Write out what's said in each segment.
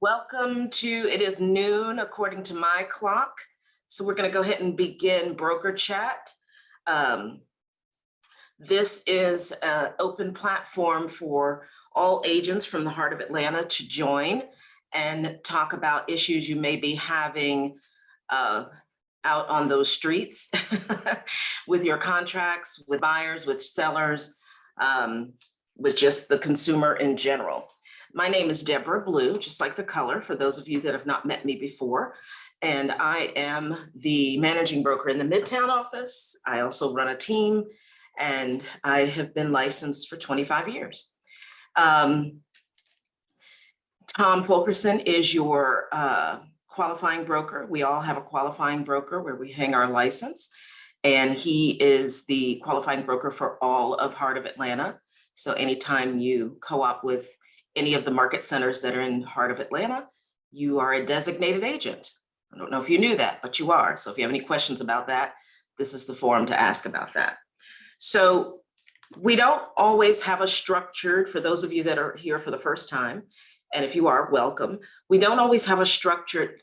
Welcome to, it is noon according to my clock. So we're going to go ahead and begin broker chat. This is an open platform for all agents from the heart of Atlanta to join and talk about issues you may be having out on those streets with your contracts, with buyers, with sellers, with just the consumer in general. My name is Deborah Blue, just like the color, for those of you that have not met me before. And I am the managing broker in the Midtown office. I also run a team, and I have been licensed for 25 years. Tom Polkerson is your qualifying broker. We all have a qualifying broker where we hang our license, and he is the qualifying broker for all of Heart of Atlanta. So anytime you co-op with any of the market centers that are in Heart of Atlanta, you are a designated agent. I don't know if you knew that, but you are. So if you have any questions about that, this is the forum to ask about that. So we don't always have a structured, for those of you that are here for the first time, and if you are, welcome, we don't always have a structured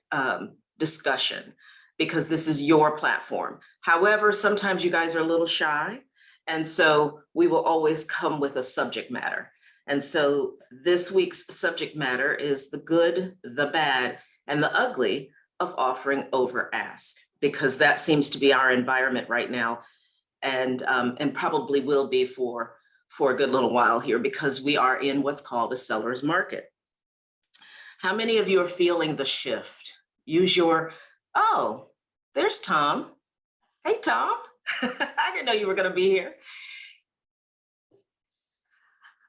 discussion because this is your platform. However, sometimes you guys are a little shy, and so we will always come with a subject matter. And so this week's subject matter is the good, the bad, and the ugly of offering over ask, because that seems to be our environment right now, and probably will be for a good little while here, because we are in what's called a seller's market. How many of you are feeling the shift? Use your, oh, there's Tom. Hey, Tom. I didn't know you were going to be here.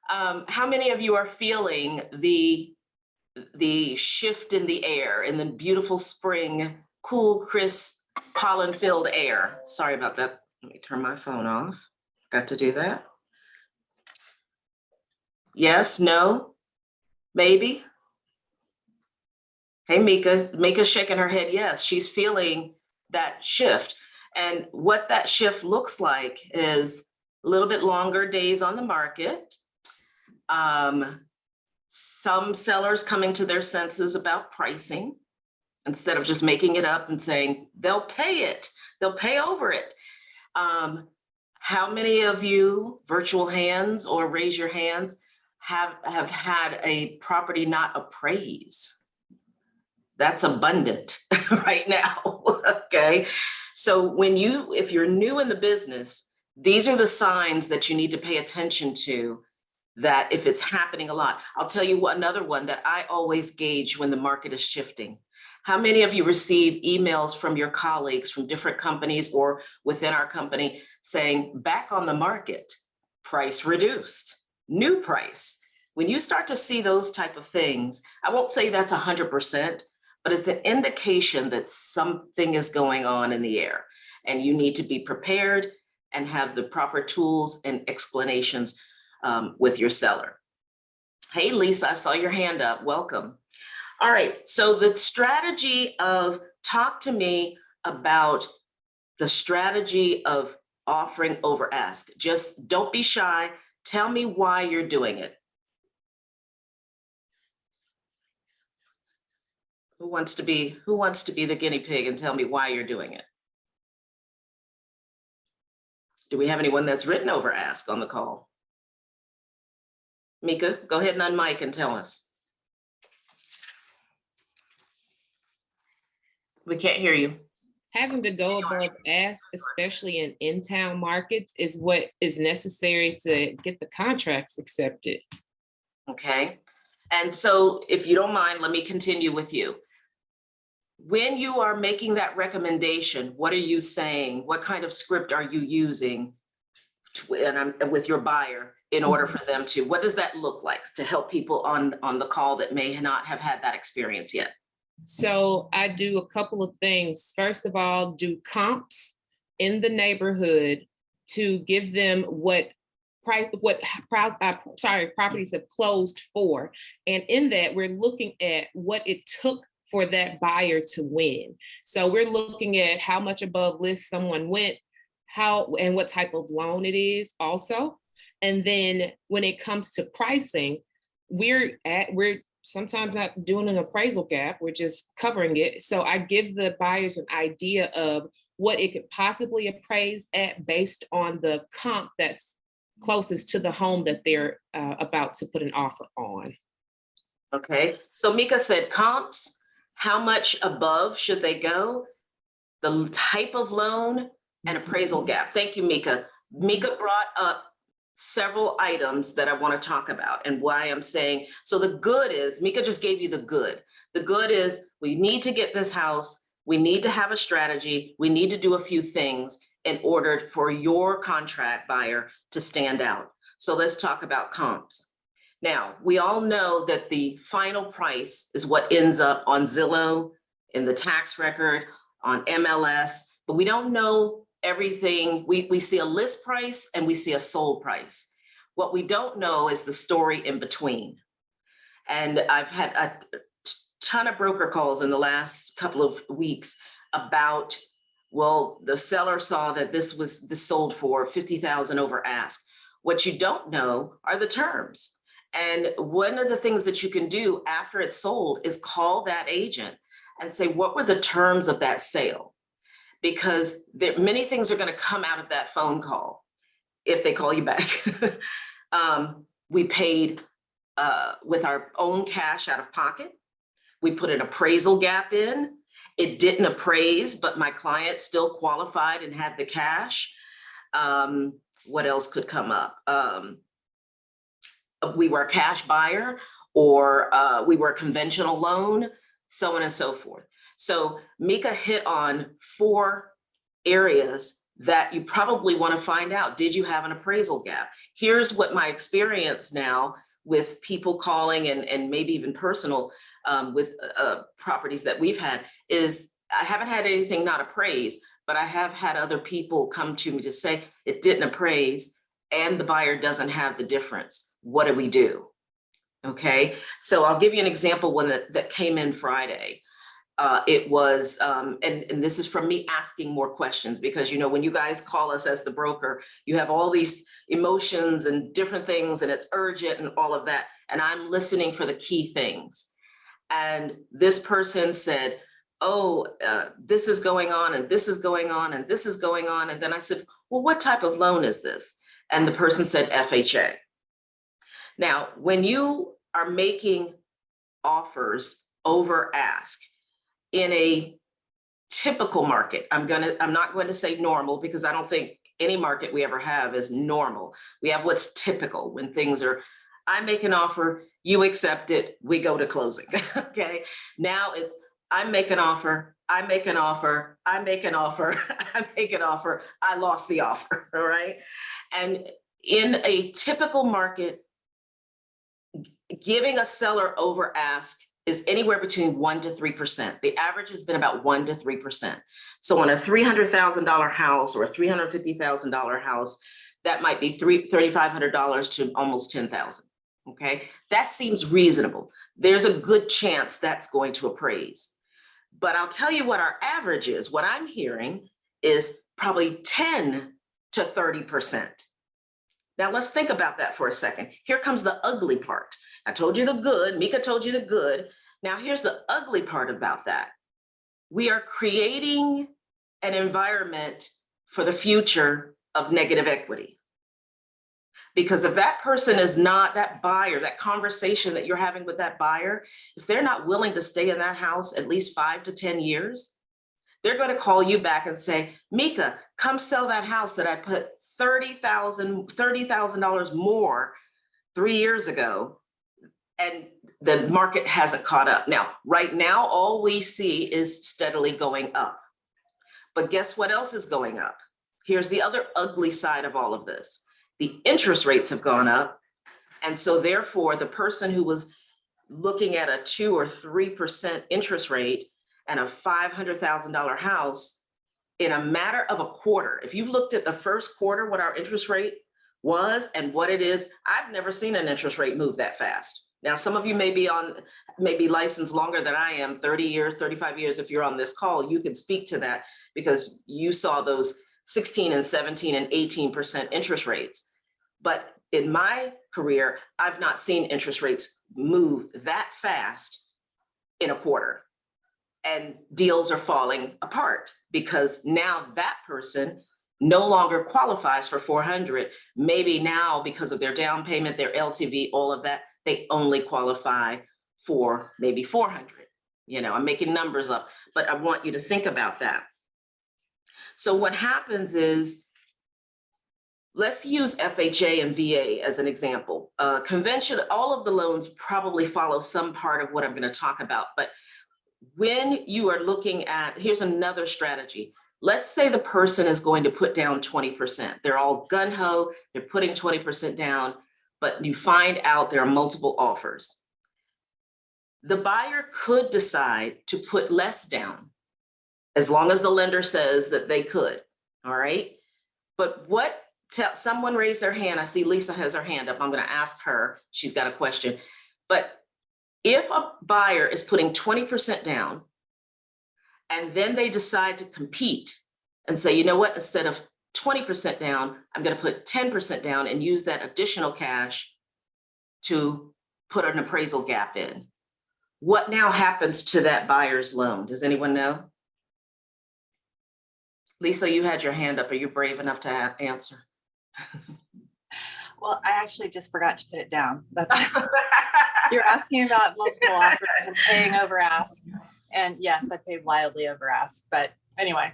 How many of you are feeling the shift in the air, in the beautiful spring, cool, crisp, pollen-filled air? Sorry about that. Let me turn my phone off. Got to do that. Yes, no, maybe. Hey, Mika. Mika's shaking her head. Yes, she's feeling that shift. And what that shift looks like is a little bit longer days on the market. Some sellers coming to their senses about pricing instead of just making it up and saying they'll pay it, they'll pay over it. How many of you, virtual hands or raise your hands, have had a property not appraise? That's abundant right now. Okay, so if you're new in the business, these are the signs that you need to pay attention to, that if it's happening a lot. I'll tell you another one that I always gauge when the market is shifting. How many of you receive emails from your colleagues from different companies or within our company saying, back on the market, price reduced, new price? When you start to see those type of things, I won't say that's 100%, but it's an indication that something is going on in the air, and you need to be prepared and have the proper tools and explanations with your seller. Hey, Lisa, I saw your hand up. Welcome. All right, so the strategy of, talk to me about the strategy of offering over ask. Just don't be shy. Tell me why you're doing it. Who wants to be the guinea pig and tell me why you're doing it? Do we have anyone that's written over ask on the call? Mika, go ahead and unmic and tell us. We can't hear you. Having to go above ask, especially in town markets, is what is necessary to get the contracts accepted. Okay. And so if you don't mind, let me continue with you. When you are making that recommendation, what are you saying? What kind of script are you using with your buyer in order for them to, what does that look like to help people on the call that may not have had that experience yet? So I do a couple of things. First of all, do comps in the neighborhood to give them what properties have closed for. And in that, we're looking at what it took for that buyer to win. So we're looking at how much above list someone went, how and what type of loan it is also. And then when it comes to pricing, we're sometimes not doing an appraisal gap, we're just covering it. So I give the buyers an idea of what it could possibly appraise at based on the comp that's closest to the home that they're about to put an offer on. Okay, so Mika said comps, how much above should they go? The type of loan and appraisal gap. Thank you, Mika. Mika brought up several items that I want to talk about and why I'm saying, so the good is, Mika just gave you the good. The good is we need to get this house, we need to have a strategy, we need to do a few things in order for your contract buyer to stand out. So let's talk about comps. Now, we all know that the final price is what ends up on Zillow, in the tax record, on MLS, but we don't know everything. We see a list price and we see a sold price. What we don't know is the story in between. And I've had a ton of broker calls in the last couple of weeks about, well, the seller saw that this sold for 50,000 over ask. What you don't know are the terms. And one of the things that you can do after it's sold is call that agent and say, what were the terms of that sale? Because many things are going to come out of that phone call if they call you back. We paid with our own cash out of pocket. We put an appraisal gap in. It didn't appraise, but my client still qualified and had the cash. What else could come up? We were a cash buyer, or we were a conventional loan, so on and so forth. So Mika hit on 4 areas that you probably want to find out. Did you have an appraisal gap? Here's what my experience now with people calling and maybe even personal with properties that we've had is I haven't had anything not appraised, but I have had other people come to me to say it didn't appraise and the buyer doesn't have the difference. What do we do? Okay, so I'll give you an example one that came in Friday. It was, and this is from me asking more questions because, you know, when you guys call us as the broker, you have all these emotions and different things and it's urgent and all of that. And I'm listening for the key things. And this person said, oh, this is going on and this is going on and this is going on. And then I said, well, what type of loan is this? And the person said FHA. Now, when you are making offers over ask in a typical market, I'm not going to say normal because I don't think any market we ever have is normal. We have what's typical when things are, I make an offer, you accept it, we go to closing. Okay. Now it's, I make an offer, I make an offer, I make an offer, I make an offer, I lost the offer. All right. And in a typical market, giving a seller over ask is anywhere between 1% to 3%. The average has been about 1% to 3%. So on a $300,000 house or a $350,000 house, that might be $3,500 to almost $10,000. Okay, that seems reasonable. There's a good chance that's going to appraise. But I'll tell you what our average is. What I'm hearing is probably 10 to 30%. Now let's think about that for a second. Here comes the ugly part. I told you the good, Mika told you the good. Now here's the ugly part about that. We are creating an environment for the future of negative equity. Because if that person is not, that buyer, that conversation that you're having with that buyer, if they're not willing to stay in that house at least 5 to 10 years, they're going to call you back and say, Mika, come sell that house that I put $30,000 more 3 years ago, and the market hasn't caught up. Now, right now, all we see is steadily going up. But guess what else is going up? Here's the other ugly side of all of this. The interest rates have gone up. And so therefore, the person who was looking at a 2 or 3% interest rate and a $500,000 house, in a matter of a quarter, if you've looked at the first quarter, what our interest rate was and what it is, I've never seen an interest rate move that fast. Now, some of you may be licensed longer than I am, 30 years, 35 years. If you're on this call, you can speak to that because you saw those 16 and 17 and 18% interest rates. But in my career, I've not seen interest rates move that fast in a quarter. And deals are falling apart because now that person no longer qualifies for 400. Maybe now, because of their down payment, their LTV, all of that, they only qualify for maybe 400. You know, I'm making numbers up, but I want you to think about that. So what happens is, let's use FHA and VA as an example. Convention, all of the loans probably follow some part of what I'm going to talk about, but when you are looking at, here's another strategy. Let's say the person is going to put down 20%. They're all gung-ho, they're putting 20% down, but you find out there are multiple offers. The buyer could decide to put less down, as long as the lender says that they could, all right? But someone raised their hand. I see Lisa has her hand up. I'm going to ask her. She's got a question. But if a buyer is putting 20% down and then they decide to compete and say, you know what, instead of 20% down, I'm going to put 10% down and use that additional cash to put an appraisal gap in. What now happens to that buyer's loan? Does anyone know? Lisa, you had your hand up. Are you brave enough to answer? Well, I actually just forgot to put it down. That's you're asking about multiple offers and paying over ask. And yes, I paid wildly over ask. But anyway,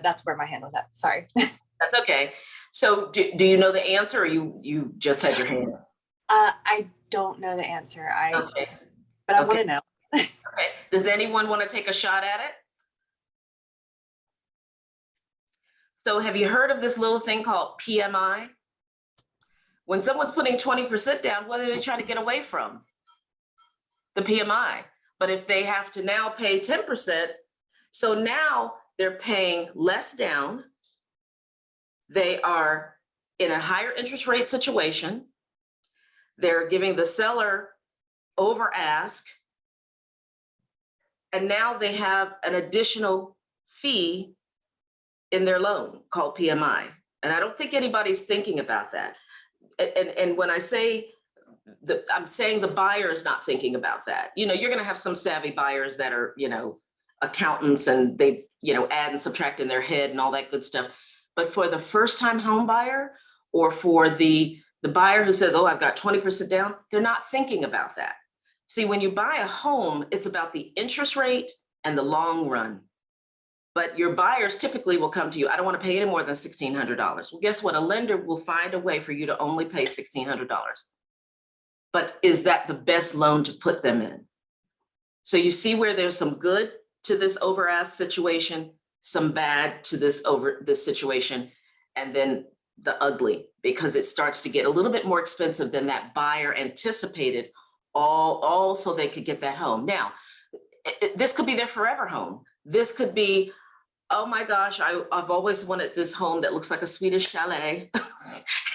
that's where my hand was at. Sorry. That's okay. So do you know the answer, or you just had your hand up? I don't know the answer. Okay. But I want to know. Okay. Does anyone want to take a shot at it? So have you heard of this little thing called PMI? When someone's putting 20% down, what are they trying to get away from? The PMI. But if they have to now pay 10%, so now they're paying less down. They are in a higher interest rate situation. They're giving the seller over ask. And now they have an additional fee in their loan called PMI. And I don't think anybody's thinking about that. And when I say I'm saying the buyer is not thinking about that. You know, you're going to have some savvy buyers that are, you know, accountants, and they, you know, add and subtract in their head and all that good stuff. But for the first time home buyer, or for the buyer who says, oh, I've got 20% down, they're not thinking about that. See, when you buy a home, it's about the interest rate and the long run. But your buyers typically will come to you, I don't want to pay any more than $1,600. Well, guess what? A lender will find a way for you to only pay $1,600. But is that the best loan to put them in? So you see where there's some good to this over ask situation, some bad to this situation, and then the ugly, because it starts to get a little bit more expensive than that buyer anticipated, all so they could get that home. Now, this could be their forever home. This could be, oh my gosh, I've always wanted this home that looks like a Swedish chalet.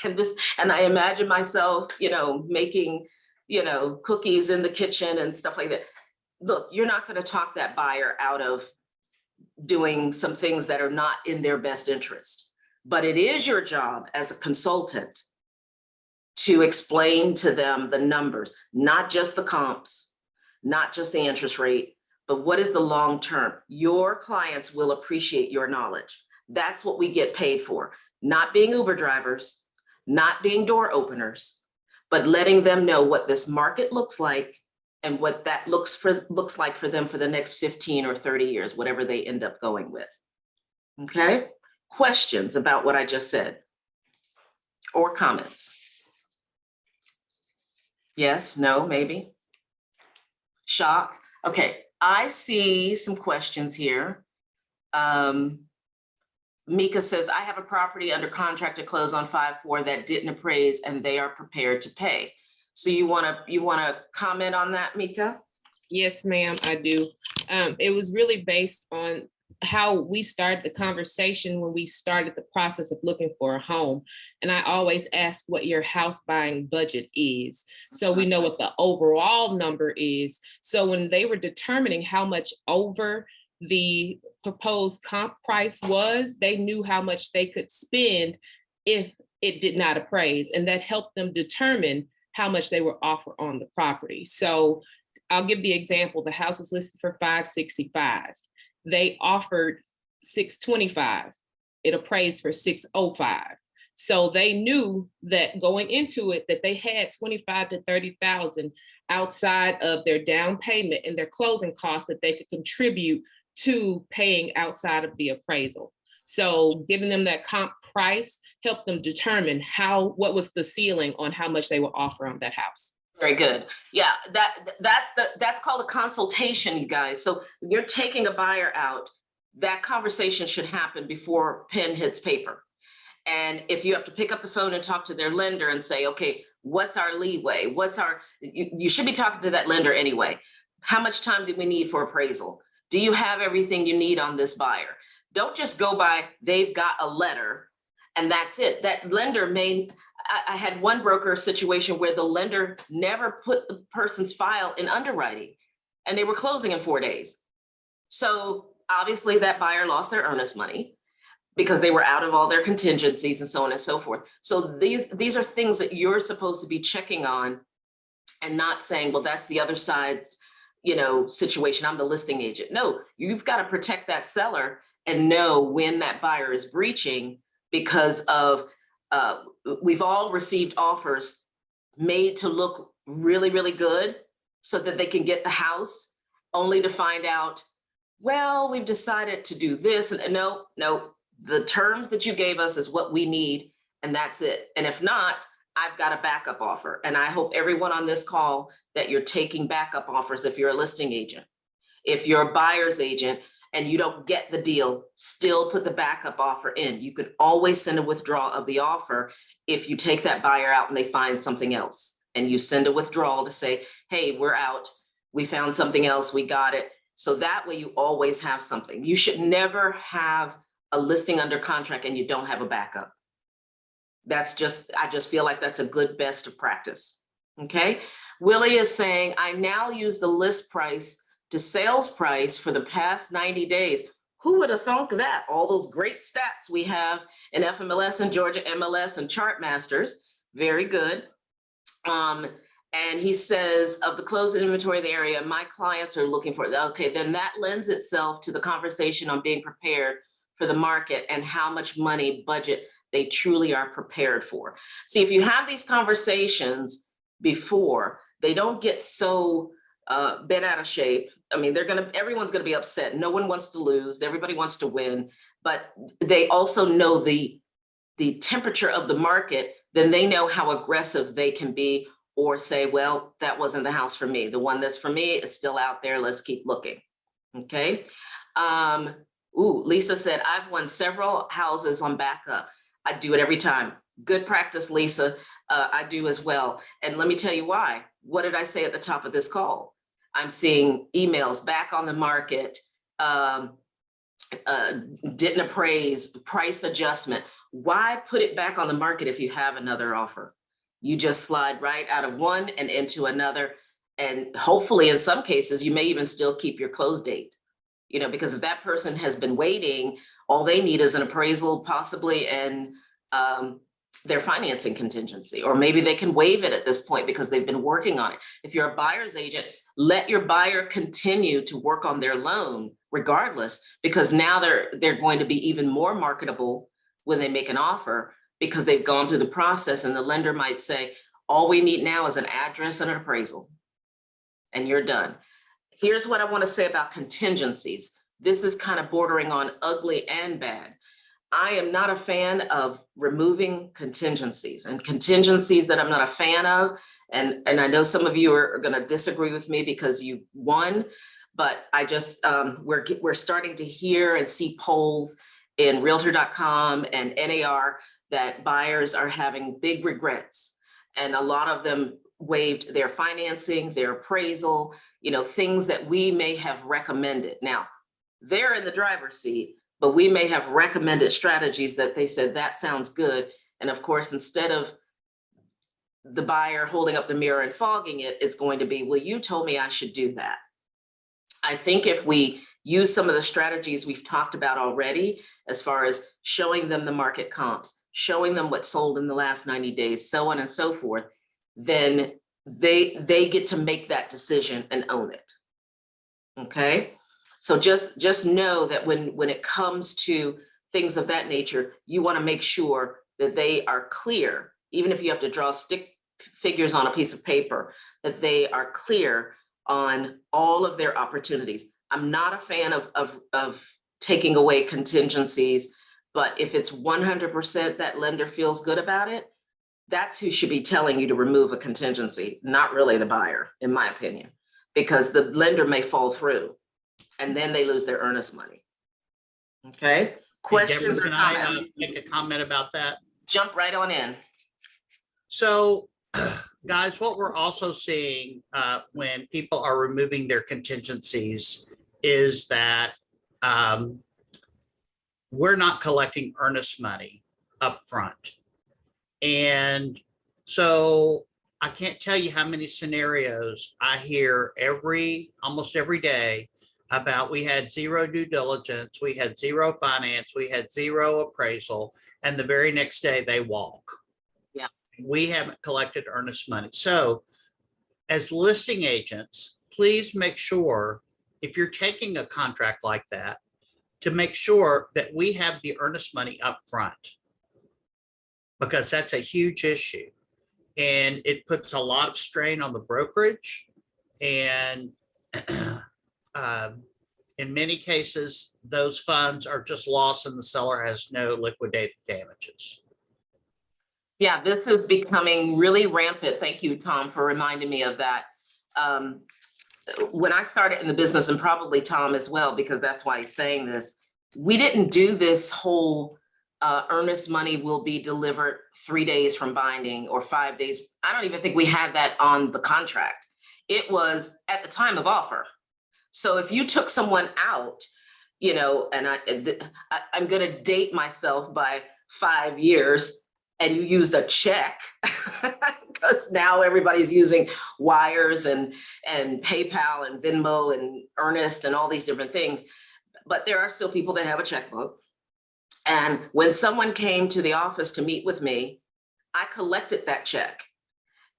and I imagine myself, you know, making, you know, cookies in the kitchen and stuff like that. Look, you're not going to talk that buyer out of doing some things that are not in their best interest. But it is your job as a consultant to explain to them the numbers, not just the comps, not just the interest rate, but what is the long term? Your clients will appreciate your knowledge. That's what we get paid for. Not being Uber drivers, not being door openers, but letting them know what this market looks like and what that looks like for them for the next 15 or 30 years, whatever they end up going with. Okay? Questions about what I just said, or comments? Yes, no, maybe? Shock? Okay. I see some questions here. Mika says, I have a property under contract to close on 5/4 that didn't appraise and they are prepared to pay. So you wanna comment on that, Mika? Yes, ma'am, I do. It was really based on how we started the conversation when we started the process of looking for a home. And I always ask what your house buying budget is, so we know what the overall number is. So when they were determining how much over the proposed comp price was, they knew how much they could spend if it did not appraise, and that helped them determine how much they were offered on the property. So I'll give the example. The house was listed for $565. They offered $625. It appraised for $605. So they knew that going into it, that they had $25,000 to $30,000 outside of their down payment and their closing costs that they could contribute to paying outside of the appraisal. So giving them that comp price helped them determine what was the ceiling on how much they would offer on that house. Very good. Yeah, that's called a consultation, you guys. So you're taking a buyer out, that conversation should happen before pen hits paper. And if you have to pick up the phone and talk to their lender and say, okay, what's our leeway? You should be talking to that lender anyway. How much time do we need for appraisal? Do you have everything you need on this buyer? Don't just go by, they've got a letter and that's it. That lender I had one broker situation where the lender never put the person's file in underwriting and they were closing in 4 days. So obviously that buyer lost their earnest money because they were out of all their contingencies and so on and so forth. So these are things that you're supposed to be checking on and not saying, well, that's the other side's, situation. I'm the listing agent. No, you've got to protect that seller and know when that buyer is breaching, because of we've all received offers made to look really, really good so that they can get the house, only to find out, well, we've decided to do this. And no, the terms that you gave us is what we need, and that's it. And if not, I've got a backup offer. And I hope everyone on this call that you're taking backup offers if you're a listing agent. If you're a buyer's agent and you don't get the deal, still put the backup offer in. You can always send a withdrawal of the offer if you take that buyer out and they find something else. And you send a withdrawal to say, hey, we're out. We found something else. We got it. So that way you always have something. You should never have a listing under contract and you don't have a backup. I just feel like that's a good best of practice. Okay. Willie is saying, I now use the list price to sales price for the past 90 days. Who would have thunk that? All those great stats we have in FMLS and Georgia MLS and Chartmasters. Very good. And he says, of the closed inventory of the area, my clients are looking for it. Okay, then that lends itself to the conversation on being prepared for the market and how much money budget they truly are prepared for. See, if you have these conversations before, they don't get so bent out of shape. I mean, everyone's gonna be upset. No one wants to lose. Everybody wants to win, but they also know the temperature of the market. Then they know how aggressive they can be, or say, well, that wasn't the house for me. The one that's for me is still out there. Let's keep looking. Okay. Lisa said, I've won several houses on backup. I do it every time. Good practice, Lisa. I do as well. And let me tell you why. What did I say at the top of this call? I'm seeing emails back on the market, didn't appraise, price adjustment. Why put it back on the market if you have another offer? You just slide right out of one and into another. And hopefully in some cases, you may even still keep your close date, because if that person has been waiting, all they need is an appraisal possibly and their financing contingency, or maybe they can waive it at this point because they've been working on it. If you're a buyer's agent, let your buyer continue to work on their loan regardless, because now they're going to be even more marketable when they make an offer because they've gone through the process, and the lender might say, all we need now is an address and an appraisal, and you're done. Here's what I want to say about contingencies. This is kind of bordering on ugly and bad. I am not a fan of removing contingencies, and contingencies that I'm not a fan of. And I know some of you are going to disagree with me because you won, but I just, we're starting to hear and see polls in Realtor.com and NAR that buyers are having big regrets. And a lot of them waived their financing, their appraisal, things that we may have recommended. Now, they're in the driver's seat, but we may have recommended strategies that they said, that sounds good. And of course, instead of the buyer holding up the mirror and fogging it, it's going to be, well, you told me I should do that. I think if we use some of the strategies we've talked about already, as far as showing them the market comps, showing them what sold in the last 90 days, so on and so forth, then they get to make that decision and own it. Okay, so just know that when it comes to things of that nature, you want to make sure that they are clear, even if you have to draw stick figures on a piece of paper, that they are clear on all of their opportunities. I'm not a fan of taking away contingencies, but if it's 100% that lender feels good about it, that's who should be telling you to remove a contingency, not really the buyer, in my opinion, because the lender may fall through and then they lose their earnest money. Okay, questions or Deborah, can comments? I make a comment about that? Jump right on in. So, guys, what we're also seeing when people are removing their contingencies is that we're not collecting earnest money up front. And so I can't tell you how many scenarios I hear almost every day about we had zero due diligence, we had zero finance, we had zero appraisal, and the very next day they walk. Yeah. We haven't collected earnest money. So as listing agents, please make sure if you're taking a contract like that, to make sure that we have the earnest money up front, because that's a huge issue. And it puts a lot of strain on the brokerage. And in many cases, those funds are just lost and the seller has no liquidated damages. Yeah, this is becoming really rampant. Thank you, Tom, for reminding me of that. When I started in the business, and probably Tom as well, because that's why he's saying this, we didn't do this whole earnest money will be delivered 3 days from binding or 5 days. I don't even think we had that on the contract. It was at the time of offer. So if you took someone out, you know, and I'm going to date myself by 5 years, and you used a check, because now everybody's using wires and PayPal and Venmo and Earnest and all these different things. But there are still people that have a checkbook. And when someone came to the office to meet with me, I collected that check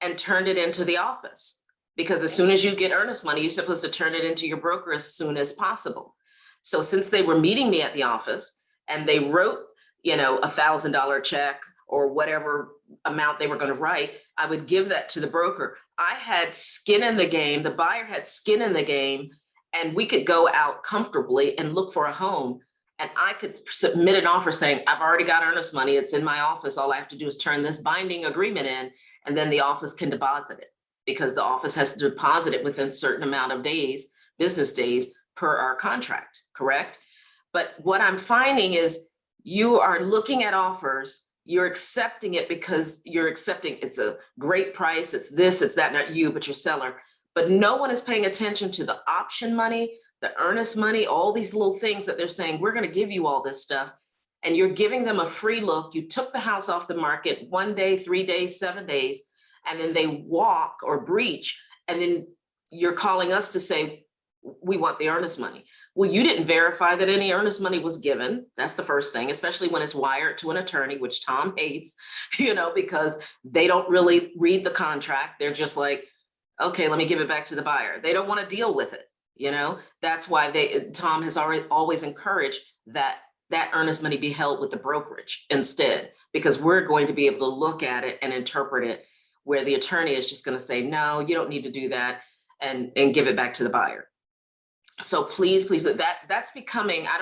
and turned it into the office, because as soon as you get earnest money, you're supposed to turn it into your broker as soon as possible. So since they were meeting me at the office and they wrote, you know, $1,000 check or whatever amount they were going to write, I would give that to the broker. I had skin in the game. The buyer had skin in the game, and we could go out comfortably and look for a home. And I could submit an offer saying, I've already got earnest money. It's in my office. All I have to do is turn this binding agreement in, and then the office can deposit it, because the office has to deposit it within a certain amount of days, business days per our contract, correct? But what I'm finding is you are looking at offers, you're accepting it because you're accepting it's a great price, it's this, it's that, not you, but your seller. But no one is paying attention to the option money, the earnest money, all these little things that they're saying, we're going to give you all this stuff. And you're giving them a free look. You took the house off the market 1 day, 3 days, 7 days, and then they walk or breach. And then you're calling us to say, we want the earnest money. Well, you didn't verify that any earnest money was given. That's the first thing, especially when it's wired to an attorney, which Tom hates, you know, because they don't really read the contract. They're just like, okay, let me give it back to the buyer. They don't want to deal with it. You know, that's why Tom has always encouraged that earnest money be held with the brokerage instead, because we're going to be able to look at it and interpret it, where the attorney is just going to say, no, you don't need to do that, and give it back to the buyer. So please, that's becoming, I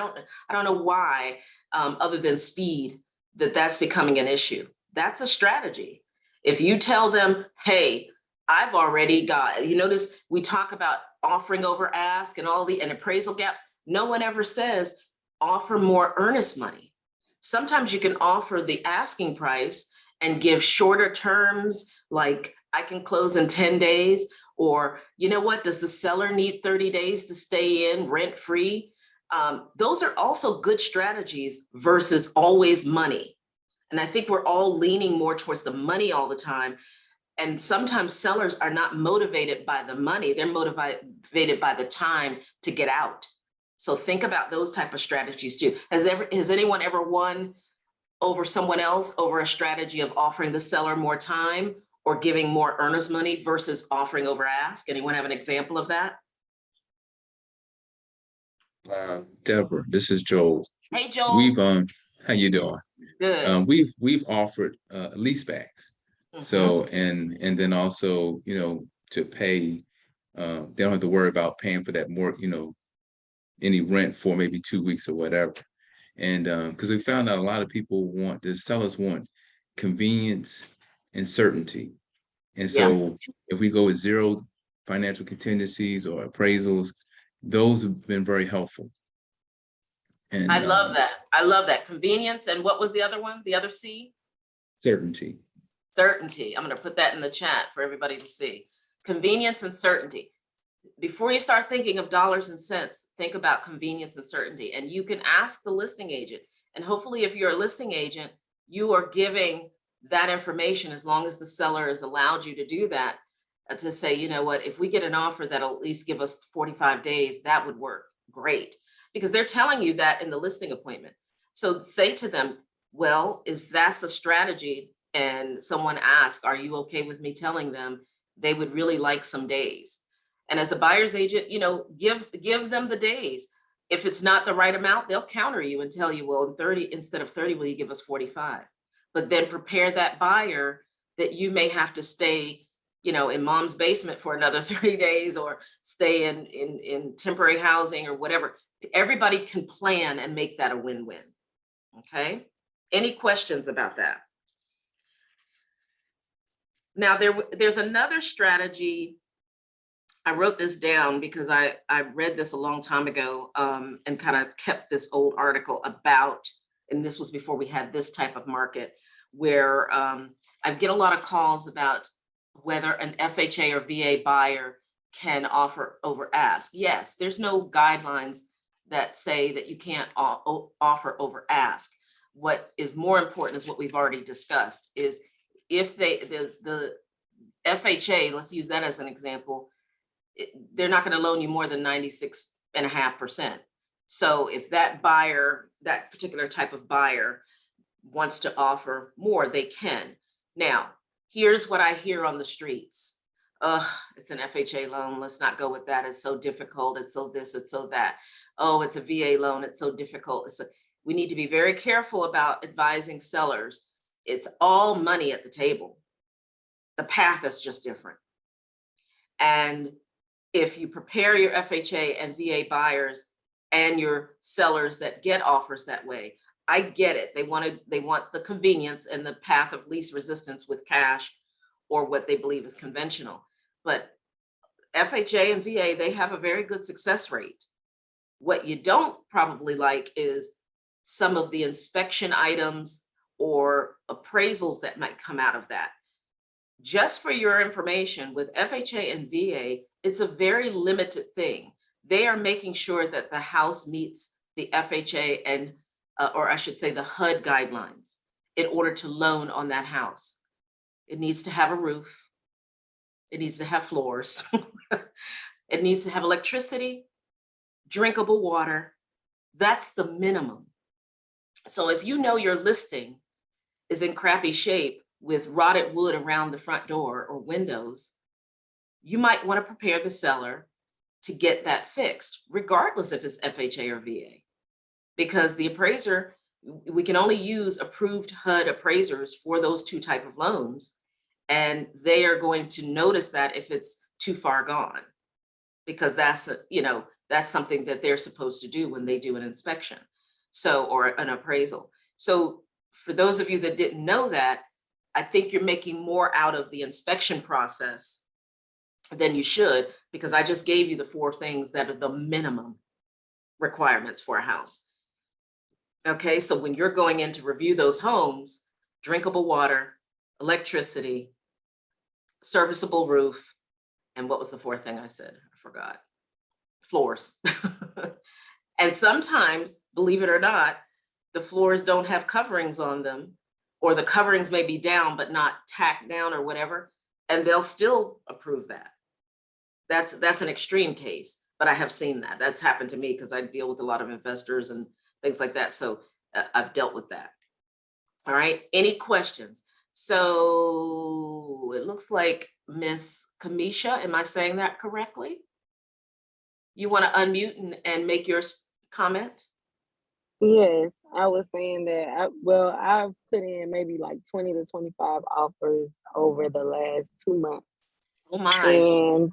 don't know why, other than speed, that's becoming an issue. That's a strategy. If you tell them, hey, I've already got, you notice we talk about offering over ask and all and appraisal gaps. No one ever says offer more earnest money. Sometimes you can offer the asking price and give shorter terms, like I can close in 10 days, or you know what, does the seller need 30 days to stay in rent free? Those are also good strategies versus always money. And I think we're all leaning more towards the money all the time. And sometimes sellers are not motivated by the money. They're motivated by the time to get out. So think about those type of strategies too. Has anyone ever won over someone else over a strategy of offering the seller more time or giving more earnest money versus offering over ask? Anyone have an example of that? Deborah, this is Joel. Hey, Joel. We've how you doing? Good. We've offered lease backs. Mhm. So and then also, you know, to pay, they don't have to worry about paying for that more, you know, any rent for maybe 2 weeks or whatever. And because we found out a lot of people the sellers want convenience and certainty. And so if we go with zero financial contingencies or appraisals, those have been very helpful. And I love that. I love that. Convenience. And what was the other one? The other C? certainty. Certainty. I'm going to put that in the chat for everybody to see. Convenience and certainty. Before you start thinking of dollars and cents, think about convenience and certainty. And you can ask the listing agent. And hopefully, if you're a listing agent, you are giving that information as long as the seller has allowed you to do that, to say, you know what, if we get an offer that'll at least give us 45 days, that would work great. Because they're telling you that in the listing appointment. So say to them, well, if that's a strategy and someone asks, are you okay with me telling them they would really like some days? And as a buyer's agent, you know, give them the days. If it's not the right amount, they'll counter you and tell you, well, in 30, instead of 30, will you give us 45? But then prepare that buyer that you may have to stay, you know, in mom's basement for another 30 days or stay in temporary housing or whatever. Everybody can plan and make that a win-win. Okay. Any questions about that? Now there's another strategy. I wrote this down because I read this a long time ago and kind of kept this old article about, and this was before we had this type of market, where I get a lot of calls about whether an FHA or VA buyer can offer over ask. Yes, there's no guidelines that say that you can't offer over ask. What is more important is what we've already discussed, is if the FHA, let's use that as an example, they're not going to loan you more than 96.5%. So if that buyer, that particular type of buyer wants to offer more, they can. Now, here's what I hear on the streets. It's an FHA loan. Let's not go with that. It's so difficult. It's so this, it's so that. Oh, it's a VA loan. It's so difficult. We need to be very careful about advising sellers. It's all money at the table. The path is just different. And if you prepare your FHA and VA buyers and your sellers that get offers that way, I get it. They want the convenience and the path of least resistance with cash or what they believe is conventional. But FHA and VA, they have a very good success rate. What you don't probably like is some of the inspection items or appraisals that might come out of that. Just for your information, with FHA and VA, it's a very limited thing. They are making sure that the house meets the FHA and, or I should say the HUD guidelines in order to loan on that house. It needs to have a roof. It needs to have floors. It needs to have electricity, drinkable water. That's the minimum. So if you know your listing is in crappy shape with rotted wood around the front door or windows, you might want to prepare the seller to get that fixed, regardless if it's FHA or VA. Because the appraiser, we can only use approved HUD appraisers for those two type of loans. And they are going to notice that if it's too far gone, because that's something that they're supposed to do when they do an inspection. So, or an appraisal. So for those of you that didn't know that, I think you're making more out of the inspection process than you should, because I just gave you the 4 things that are the minimum requirements for a house. Okay, so when you're going in to review those homes, drinkable water, electricity, serviceable roof, and what was the 4th thing I said? I forgot. Floors. And sometimes, believe it or not, the floors don't have coverings on them, or the coverings may be down but not tacked down or whatever, and they'll still approve that. That's an extreme case. but I have seen that. That's happened to me because I deal with a lot of investors and things like that. So I've dealt with that. All right, any questions? So it looks like Miss Kamisha, am I saying that correctly? You want to unmute and make your comment? Yes, I was saying that. I've put in maybe like 20 to 25 offers over the last 2 months, Oh my. and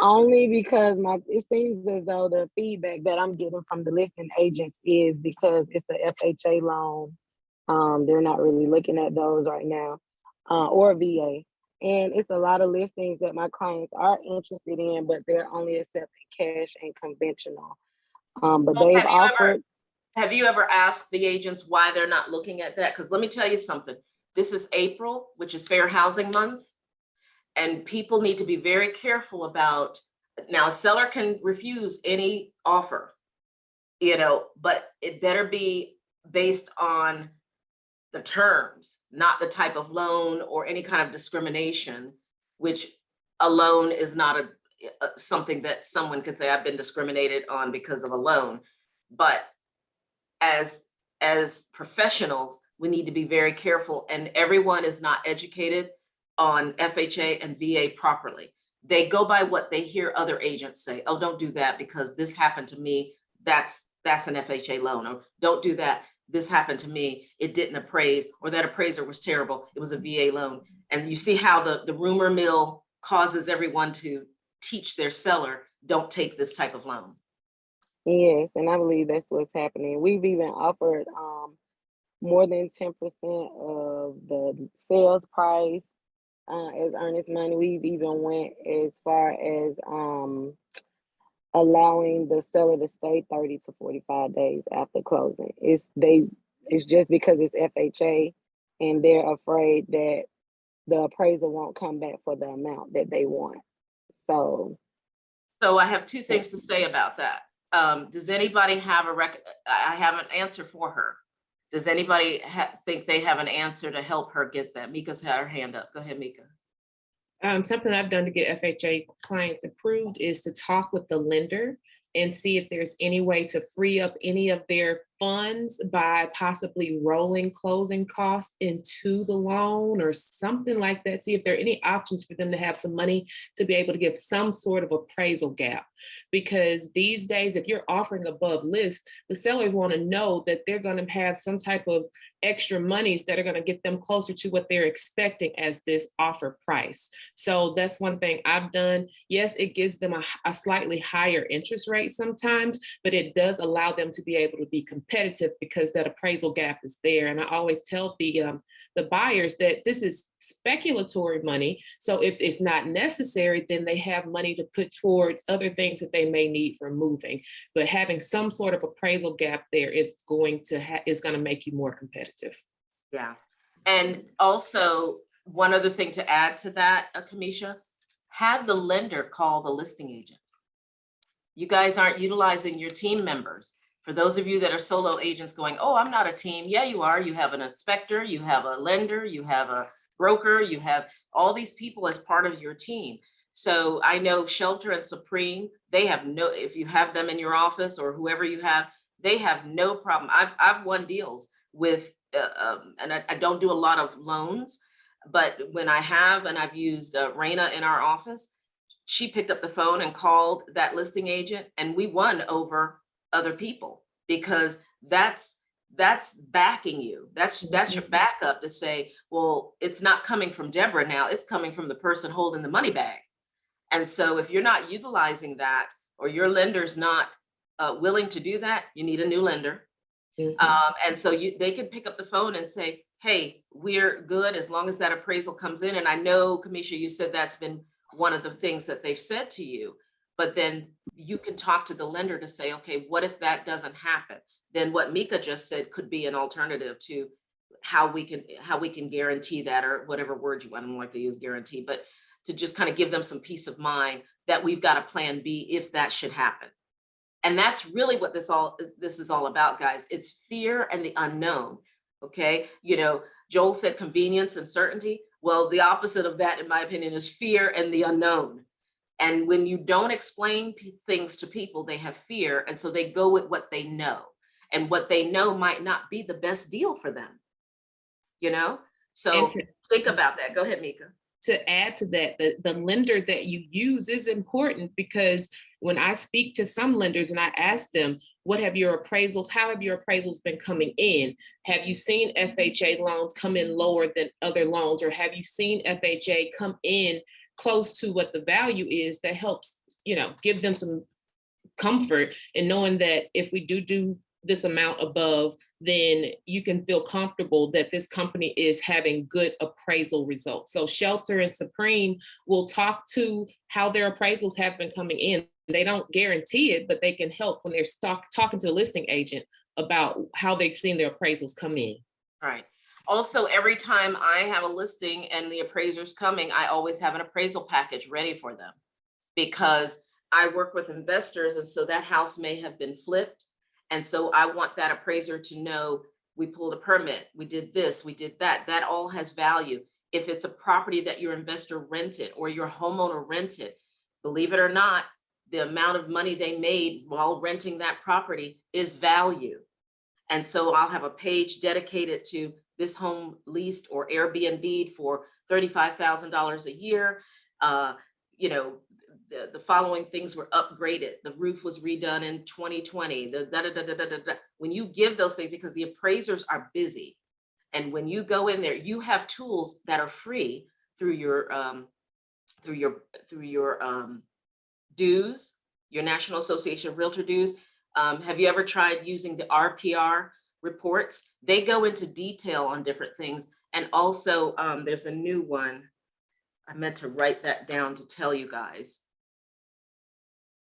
only because it seems as though the feedback that I'm getting from the listing agents is because it's a FHA loan. They're not really looking at those right now, or VA. And it's a lot of listings that my clients are interested in, but they're only accepting cash and conventional. But Well, they've offered. Have you ever asked the agents why they're not looking at that? Because let me tell you something. This is April, which is Fair Housing Month. And people need to be very careful about, now a seller can refuse any offer, but it better be based on the terms, not the type of loan or any kind of discrimination, which a loan is not something that someone could say, I've been discriminated on because of a loan. But as professionals, we need to be very careful, and everyone is not educated on FHA and VA properly. They go by what they hear other agents say. Oh, don't do that because this happened to me. That's an FHA loan. Or don't do that. This happened to me. It didn't appraise, or that appraiser was terrible. It was a VA loan. And you see how the rumor mill causes everyone to teach their seller, don't take this type of loan. Yes, and I believe that's what's happening. We've even offered more than 10% of the sales price as earnest money. We've even went as far as allowing the seller to stay 30 to 45 days after closing. It's just because it's FHA, and they're afraid that the appraiser won't come back for the amount that they want. So I have two things to say about that. Does anybody have I have an answer for her. Does anybody think they have an answer to help her get that? Mika's had her hand up. Go ahead, Mika. Something I've done to get FHA clients approved is to talk with the lender and see if there's any way to free up any of their funds by possibly rolling closing costs into the loan or something like that. See if there are any options for them to have some money to be able to give some sort of appraisal gap. Because these days, if you're offering above list, the sellers want to know that they're going to have some type of extra monies that are going to get them closer to what they're expecting as this offer price. So that's one thing I've done. Yes, it gives them a slightly higher interest rate sometimes, but it does allow them to be able to be competitive because that appraisal gap is there. And I always tell the buyers that this is speculatory money. So if it's not necessary, then they have money to put towards other things that they may need for moving. But having some sort of appraisal gap there is going to make you more competitive. Yeah. And also, one other thing to add to that, Kamisha, have the lender call the listing agent. You guys aren't utilizing your team members. For those of you that are solo agents going, oh, I'm not a team. Yeah, you are. You have an inspector, you have a lender, you have a broker, you have all these people as part of your team. So I know Shelter and Supreme, they have if you have them in your office or whoever you have, they have no problem. I've won deals with, and I don't do a lot of loans, but when I have, and I've used Raina in our office, she picked up the phone and called that listing agent, and we won over other people because that's backing you. That's your backup to say, well, it's not coming from Deborah now, it's coming from the person holding the money bag. And so if you're not utilizing that, or your lender's not willing to do that, you need a new lender. And so they can pick up the phone and say, hey, we're good as long as that appraisal comes in. And I know, Kamisha, you said that's been one of the things that they've said to you, but then you can talk to the lender to say, okay, what if that doesn't happen? Then what Mika just said could be an alternative to how we can guarantee that, or whatever word you want. I don't like to use guarantee, but to just kind of give them some peace of mind that we've got a plan B if that should happen. And that's really what this is all about, guys. It's fear and the unknown. Okay. Joel said convenience and certainty. Well, the opposite of that, in my opinion, is fear and the unknown. And when you don't explain things to people, they have fear. And so they go with what they know. And what they know might not be the best deal for them, you know? So think about that. Go ahead, Mika. To add to that, the lender that you use is important, because when I speak to some lenders and I ask them, how have your appraisals been coming in? Have you seen FHA loans come in lower than other loans? Or have you seen FHA come in close to what the value is? That helps, give them some comfort in knowing that if we do this amount above, then you can feel comfortable that this company is having good appraisal results. So Shelter and Supreme will talk to how their appraisals have been coming in. They don't guarantee it, but they can help when they're talking to the listing agent about how they've seen their appraisals come in. All right. Also, every time I have a listing and the appraiser's coming, I always have an appraisal package ready for them, because I work with investors, and so that house may have been flipped. And so I want that appraiser to know, we pulled a permit, we did this, we did that. That all has value. If it's a property that your investor rented or your homeowner rented, believe it or not, the amount of money they made while renting that property is value. And so I'll have a page dedicated to this home leased or Airbnb'd for $35,000 a year. The following things were upgraded. The roof was redone in 2020. When you give those things, because the appraisers are busy, and when you go in there, you have tools that are free through your dues, your National Association of Realtor dues. Have you ever tried using the RPR reports? They go into detail on different things. And also there's a new one. I meant to write that down to tell you guys.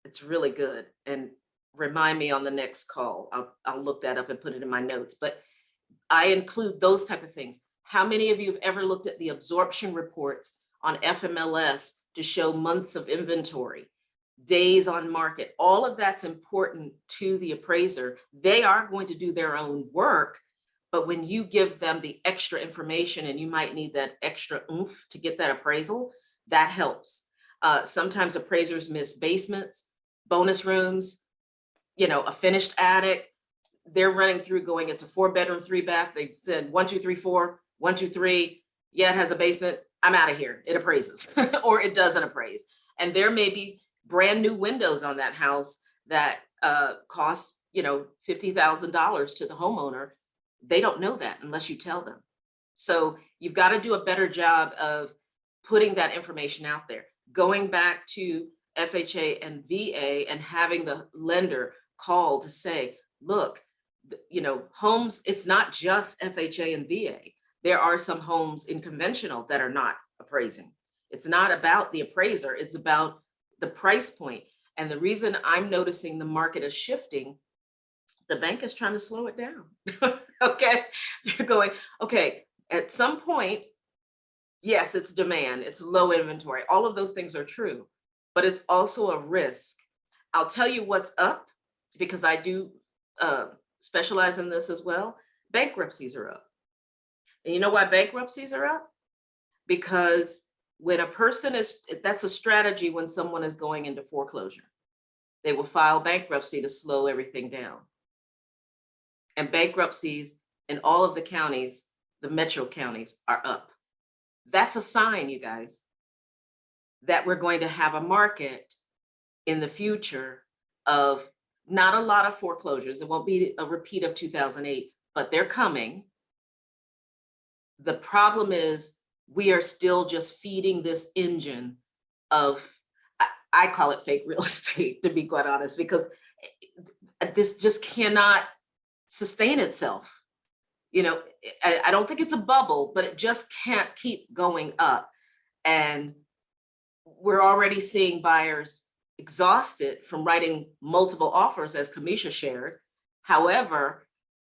It's really good, and remind me on the next call. I'll look that up and put it in my notes, but I include those type of things. How many of you have ever looked at the absorption reports on FMLS to show months of inventory, days on market? All of that's important to the appraiser. They are going to do their own work, but when you give them the extra information, and you might need that extra oomph to get that appraisal, that helps. Sometimes appraisers miss basements, bonus rooms, a finished attic. They're running through going, it's a 4-bedroom, 3-bath. They said 1, 2, 3, 4, 1, 2, 3. Yeah, it has a basement. I'm out of here. It appraises or it doesn't appraise. And there may be brand new windows on that house that cost, $50,000 to the homeowner. They don't know that unless you tell them. So you've got to do a better job of putting that information out there. Going back to FHA and VA and having the lender call to say, look, homes, it's not just FHA and VA. There are some homes in conventional that are not appraising. It's not about the appraiser, it's about the price point. And the reason I'm noticing the market is shifting, the bank is trying to slow it down. Okay, they're going, okay, at some point, yes, it's demand, it's low inventory. All of those things are true, but it's also a risk. I'll tell you what's up, because I do specialize in this as well. Bankruptcies are up. And you know why bankruptcies are up? Because when a person that's a strategy when someone is going into foreclosure. They will file bankruptcy to slow everything down. And bankruptcies in all of the counties, the metro counties, are up. That's a sign, you guys, that we're going to have a market in the future of not a lot of foreclosures. It won't be a repeat of 2008, but they're coming. The problem is we are still just feeding this engine of, I call it fake real estate, to be quite honest, because this just cannot sustain itself. I don't think it's a bubble, but it just can't keep going up. And we're already seeing buyers exhausted from writing multiple offers, as Kamisha shared. However,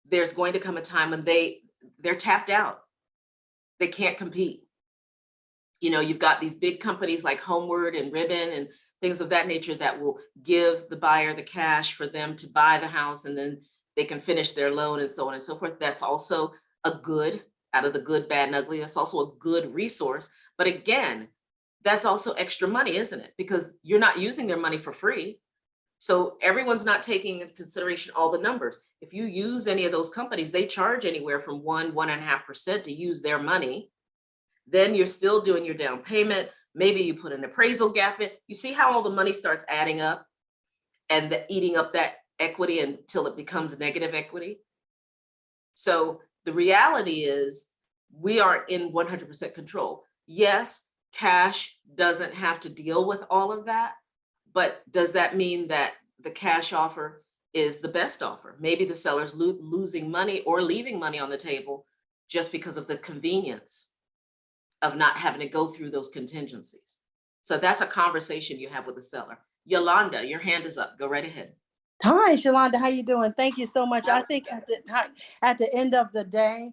there's going to come a time when they're tapped out. They can't compete. You've got these big companies like Homeward and Ribbon and things of that nature that will give the buyer the cash for them to buy the house, and then they can finish their loan and so on and so forth. That's also a good, out of the good, bad, and ugly, that's also a good resource. But again, that's also extra money, isn't it? Because you're not using their money for free. So everyone's not taking into consideration all the numbers. If you use any of those companies, they charge anywhere from 1.5% to use their money. Then you're still doing your down payment. Maybe you put an appraisal gap in. You see how all the money starts adding up and eating up that equity until it becomes negative equity. So the reality is we aren't in 100% control. Yes, cash doesn't have to deal with all of that, but does that mean that the cash offer is the best offer? Maybe the seller's losing money or leaving money on the table just because of the convenience of not having to go through those contingencies. So that's a conversation you have with the seller. Yolanda, your hand is up. Go right ahead. Hi, Shalonda, how you doing? Thank you so much. I think at the end of the day,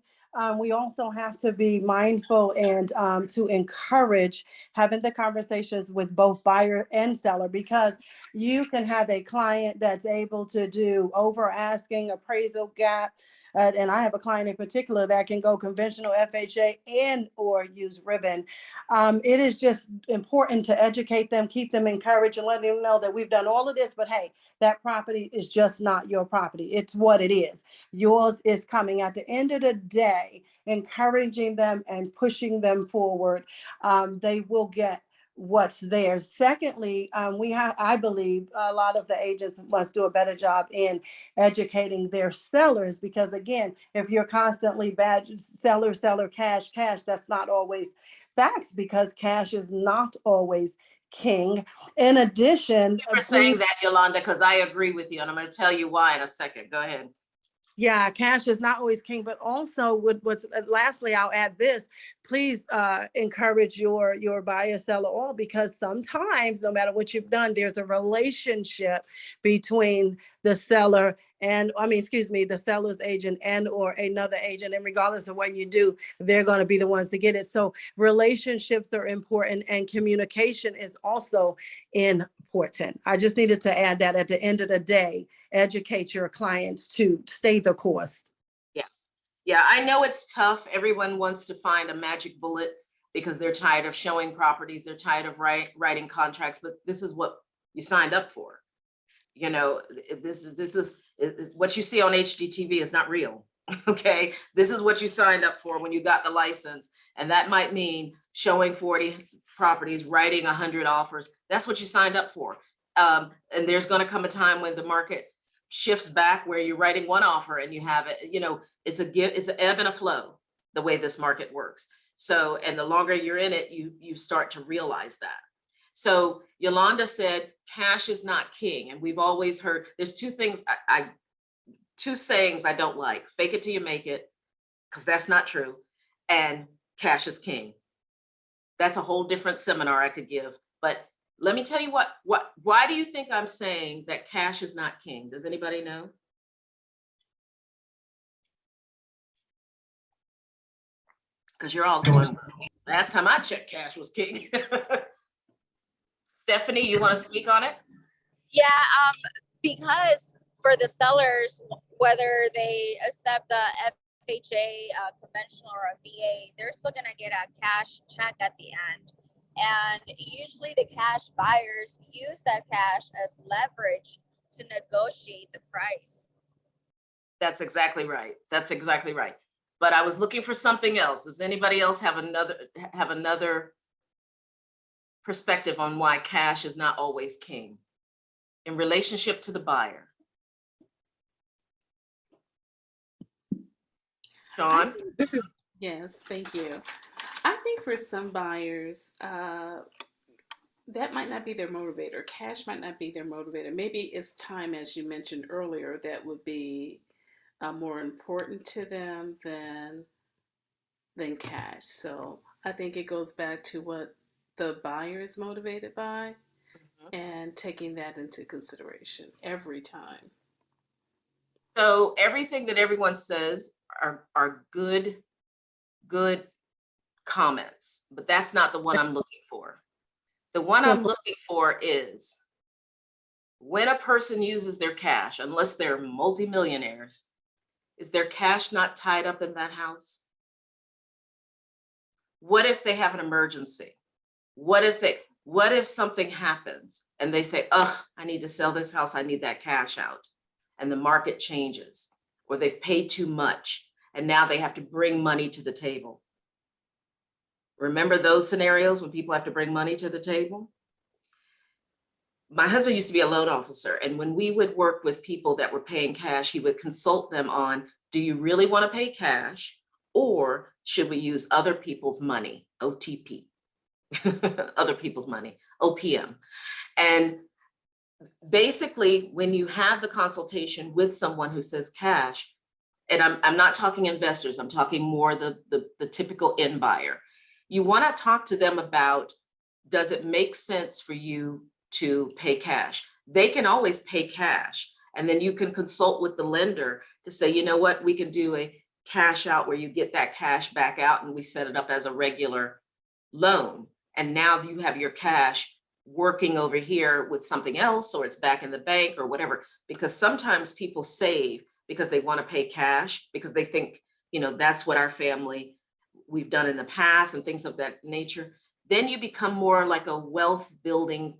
we also have to be mindful and to encourage having the conversations with both buyer and seller, because you can have a client that's able to do over asking, appraisal gap. And I have a client in particular that can go conventional FHA and or use ribbon. It is just important to educate them, keep them encouraged, and let them know that we've done all of this, but hey, that property is just not your property. It's what it is. Yours is coming. At the end of the day, encouraging them and pushing them forward, they will get what's theirs. Secondly, I believe a lot of the agents must do a better job in educating their sellers, because again, if you're constantly bad seller, cash, that's not always facts, because cash is not always king. In addition, Thank you for saying that, Yolanda, because I agree with you, and I'm going to tell you why in a second. Go ahead. yeah, cash is not always king, but also lastly, I'll add this, please encourage your buyer seller all, because sometimes no matter what you've done, there's a relationship between the seller and the seller's agent and or another agent, and regardless of what you do, they're going to be the ones to get it. So relationships are important, and communication is also important. I just needed to add that at the end of the day, educate your clients to stay the course. Yeah, I know it's tough. Everyone wants to find a magic bullet because they're tired of showing properties. They're tired of writing contracts, but this is what you signed up for. You know, this is what you see on HGTV is not real. Okay, this is what you signed up for when you got the license, and that might mean showing 40 properties, writing 100 offers. That's what you signed up for. And there's going to come a time when the market shifts back where you're writing one offer and you have it. You know, it's an ebb and a flow, the way this market works. So, and the longer you're in it, you start to realize that. So Yolanda said, cash is not king. And we've always heard, there's two things, two sayings I don't like: fake it till you make it, because that's not true, and cash is king. That's a whole different seminar I could give. But let me tell you why do you think I'm saying that cash is not king? Does anybody know? Because you're all going, last time I checked, cash was king. Stephanie, you want to speak on it? Yeah, because for the sellers, whether they accept the FHA conventional or a VA, they're still gonna get a cash check at the end. And usually the cash buyers use that cash as leverage to negotiate the price. That's exactly right. That's exactly right. But I was looking for something else. Does anybody else have another perspective on why cash is not always king in relationship to the buyer? Sean? Yes, thank you. I think for some buyers, that might not be their motivator. Cash might not be their motivator. Maybe it's time, as you mentioned earlier, that would be more important to them than cash. So I think it goes back to what the buyer is motivated by, and taking that into consideration every time. So everything that everyone says are good comments, but that's not the one I'm looking for. The one I'm looking for is when a person uses their cash, unless they're multimillionaires, is their cash not tied up in that house? What if they have an emergency? What if something happens and they say, oh, I need to sell this house, I need that cash out, and the market changes, or they've paid too much and now they have to bring money to the table. Remember those scenarios when people have to bring money to the table? My husband used to be a loan officer, and when we would work with people that were paying cash, he would consult them on, do you really want to pay cash, or should we use other people's money, OTP, other people's money, OPM. And basically, when you have the consultation with someone who says cash, and I'm not talking investors, I'm talking more the typical end buyer, you want to talk to them about, does it make sense for you to pay cash? They can always pay cash, and then you can consult with the lender to say, you know what, we can do a cash out where you get that cash back out and we set it up as a regular loan. And now you have your cash working over here with something else, or it's back in the bank or whatever, because sometimes people save because they want to pay cash because they think, you know, that's what our family we've done in the past and things of that nature. Then you become more like a wealth building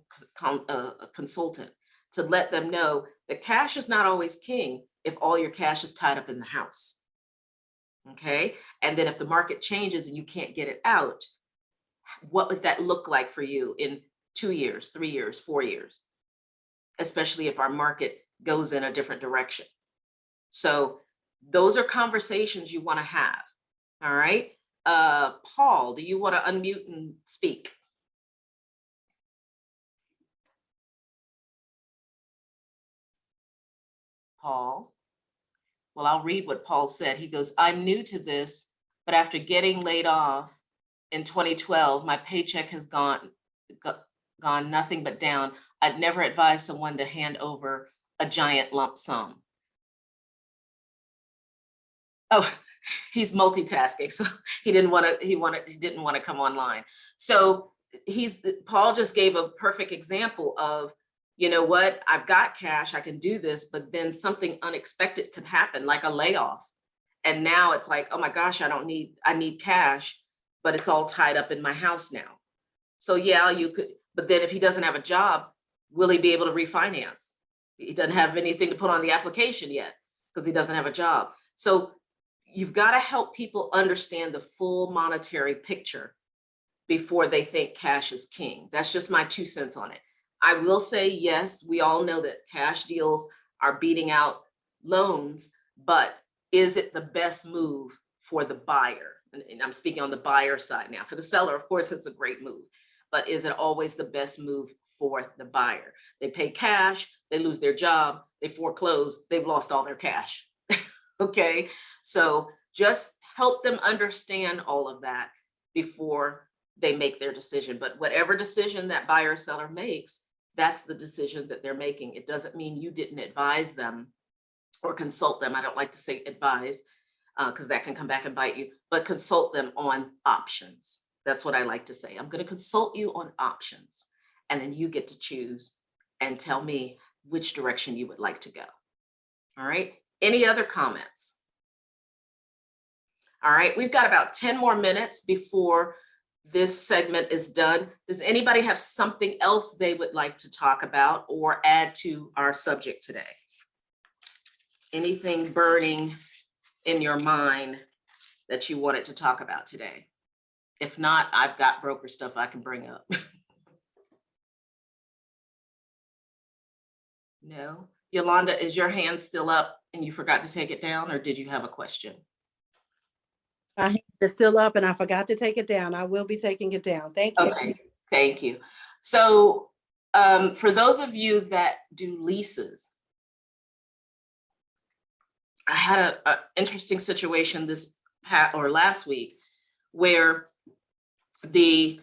consultant to let them know that cash is not always king if all your cash is tied up in the house. Okay. And then if the market changes and you can't get it out, what would that look like for you in 2 years, 3 years, 4 years, especially if our market goes in a different direction? So those are conversations you want to have. All right. Paul, do you want to unmute and speak? Paul? Well, I'll read what Paul said. He goes, I'm new to this, but after getting laid off in 2012, my paycheck has gone nothing but down. I'd never advise someone to hand over a giant lump sum. Oh, he's multitasking, so he didn't want to come online. So Paul just gave a perfect example of, you know what, I've got cash, I can do this, but then something unexpected could happen, like a layoff. And now it's like, oh my gosh, I need cash, but it's all tied up in my house now. So yeah, you could, but then if he doesn't have a job, will he be able to refinance? He doesn't have anything to put on the application yet because he doesn't have a job. So you've got to help people understand the full monetary picture before they think cash is king. That's just my 2 cents on it. I will say, yes, we all know that cash deals are beating out loans, but is it the best move for the buyer? And I'm speaking on the buyer side now. For the seller, of course, it's a great move, but is it always the best move for the buyer? They pay cash, they lose their job, they foreclose, they've lost all their cash. Okay, so just help them understand all of that before they make their decision. But whatever decision that buyer or seller makes, that's the decision that they're making. It doesn't mean you didn't advise them or consult them. I don't like to say advise because that can come back and bite you, but consult them on options. That's what I like to say. I'm going to consult you on options, and then you get to choose and tell me which direction you would like to go. All right. Any other comments? All right, we've got about 10 more minutes before this segment is done. Does anybody have something else they would like to talk about or add to our subject today? Anything burning in your mind that you wanted to talk about today? If not, I've got broker stuff I can bring up. No? Yolanda, is your hand still up and you forgot to take it down, or did you have a question? My hand is still up and I forgot to take it down. I will be taking it down. Thank you. Okay, thank you. So for those of you that do leases, I had an interesting situation last week where the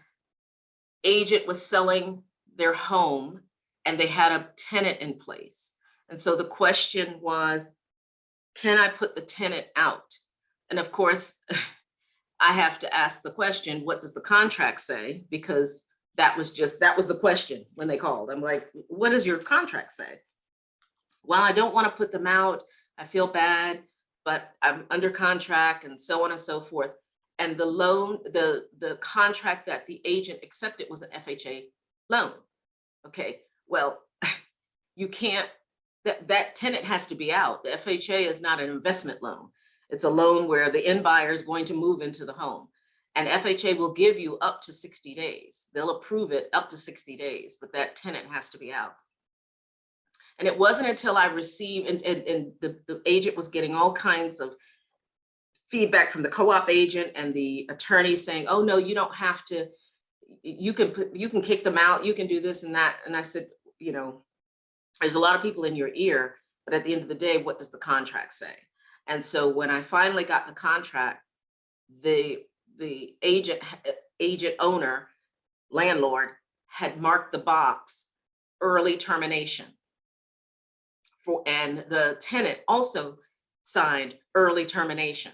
agent was selling their home and they had a tenant in place. And so the question was, can I put the tenant out? And of course, I have to ask the question, what does the contract say? Because that was the question when they called. I'm like, what does your contract say? Well, I don't want to put them out. I feel bad, but I'm under contract and so on and so forth. And the loan, the contract that the agent accepted was an FHA loan. Okay, well, you can't, that tenant has to be out. The FHA is not an investment loan. It's a loan where the end buyer is going to move into the home. And FHA will give you up to 60 days. They'll approve it up to 60 days, but that tenant has to be out. And it wasn't until I received, and the agent was getting all kinds of feedback from the co-op agent and the attorney saying, oh no, you don't have to, you can kick them out, you can do this and that. And I said, you know, there's a lot of people in your ear, but at the end of the day, what does the contract say? And so when I finally got the contract, the agent owner, landlord, had marked the box early termination. And the tenant also signed early termination.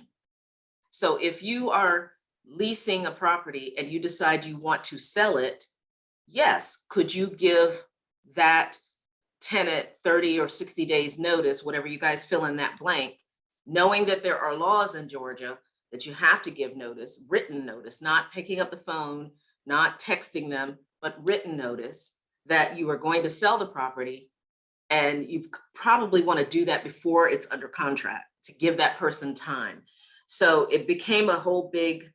So if you are leasing a property and you decide you want to sell it, yes, could you give that tenant 30 or 60 days notice, whatever you guys fill in that blank, knowing that there are laws in Georgia that you have to give notice, written notice, not picking up the phone, not texting them, but written notice that you are going to sell the property. And you probably want to do that before it's under contract to give that person time. So it became a whole big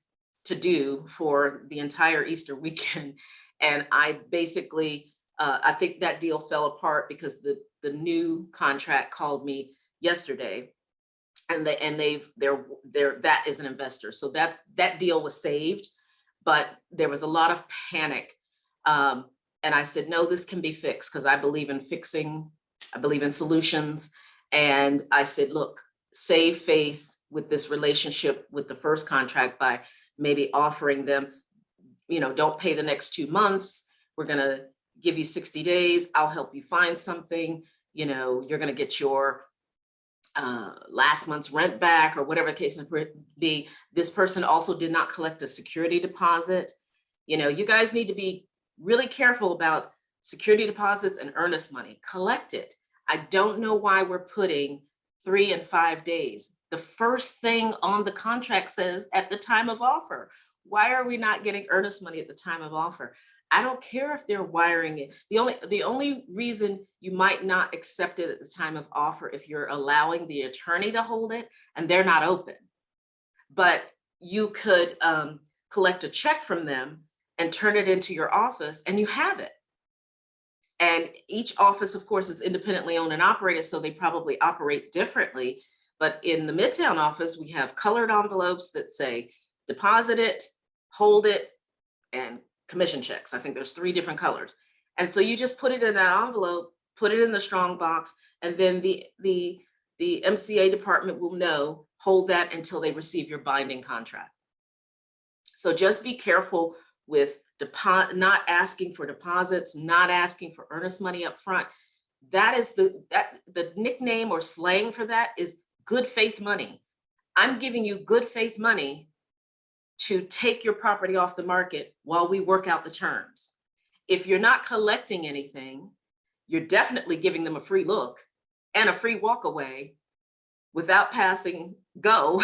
to-do for the entire Easter weekend. And I basically, I think that deal fell apart because the new contract called me yesterday, and that is an investor. So that deal was saved, but there was a lot of panic. And I said, no, this can be fixed because I believe in fixing. I believe in solutions. And I said, look, save face with this relationship with the first contract by maybe offering them, you know, don't pay the next 2 months. We're going to give you 60 days. I'll help you find something. You know, you're going to get your last month's rent back or whatever the case may be. This person also did not collect a security deposit. You know, you guys need to be really careful about security deposits and earnest money. Collect it. I don't know why we're putting 3 and 5 days. The first thing on the contract says at the time of offer. Why are we not getting earnest money at the time of offer? I don't care if they're wiring it. The only reason you might not accept it at the time of offer if you're allowing the attorney to hold it and they're not open. But you could collect a check from them and turn it into your office and you have it. And each office, of course, is independently owned and operated, so they probably operate differently. But in the Midtown office, we have colored envelopes that say deposit it, hold it, and commission checks. I think there's 3 different colors. And so you just put it in that envelope, put it in the strong box, and then the MCA department will know, hold that until they receive your binding contract. So just be careful with not asking for deposits, not asking for earnest money up front. That is the nickname or slang for that is good faith money. I'm giving you good faith money to take your property off the market while we work out the terms. If you're not collecting anything, you're definitely giving them a free look and a free walk away without passing go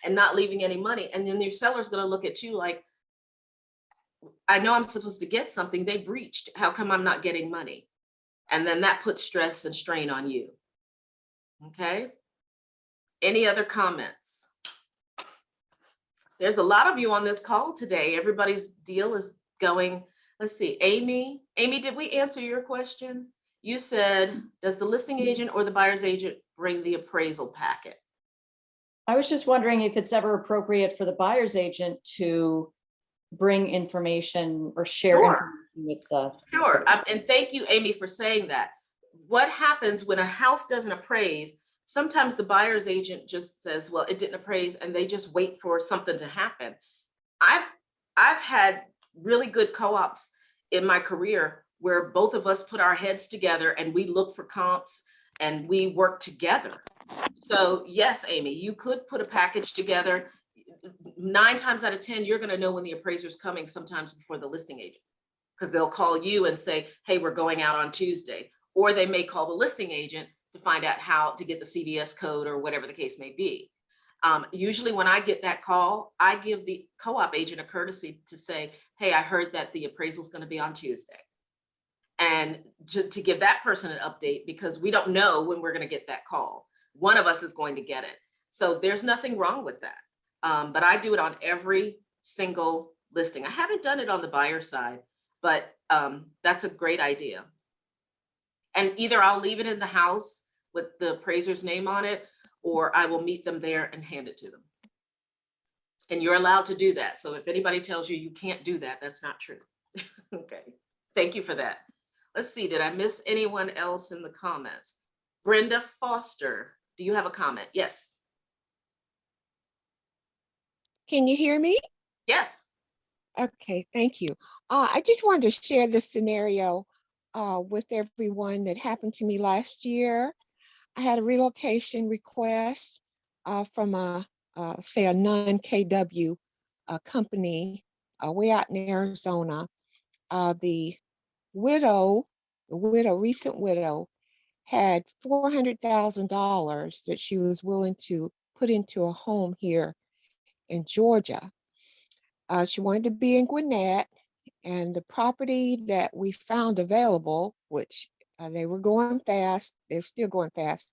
and not leaving any money. And then your seller's going to look at you like, I know I'm supposed to get something, they breached. How come I'm not getting money? And then that puts stress and strain on you. Okay. Any other comments? There's a lot of you on this call today. Everybody's deal is going. Let's see, Amy, did we answer your question? You said, does the listing agent or the buyer's agent bring the appraisal packet? I was just wondering if it's ever appropriate for the buyer's agent to bring information or share information with the. Sure, and thank you, Amy, for saying that. What happens when a house doesn't appraise? Sometimes the buyer's agent just says, well, it didn't appraise, and they just wait for something to happen. I've had really good co-ops in my career where both of us put our heads together and we look for comps and we work together. So yes, Amy, you could put a package together. 9 times out of 10, you're going to know when the appraiser's coming sometimes before the listing agent, because they'll call you and say, hey, we're going out on Tuesday. Or they may call the listing agent to find out how to get the CVS code or whatever the case may be. Usually when I get that call, I give the co-op agent a courtesy to say, hey, I heard that the appraisal is going to be on Tuesday. And to give that person an update, because we don't know when we're going to get that call. One of us is going to get it. So there's nothing wrong with that. But I do it on every single listing. I haven't done it on the buyer side, but that's a great idea. And either I'll leave it in the house with the appraiser's name on it, or I will meet them there and hand it to them. And you're allowed to do that. So if anybody tells you you can't do that, that's not true. Okay, thank you for that. Let's see, did I miss anyone else in the comments? Brenda Foster, do you have a comment? Yes. Can you hear me? Yes. Okay, thank you. I just wanted to share this scenario with everyone that happened to me last year. I had a relocation request from say a non-KW company way out in Arizona. The recent widow, had $400,000 that she was willing to put into a home here in Georgia. She wanted to be in Gwinnett, and the property that we found available, which they were going fast, they're still going fast,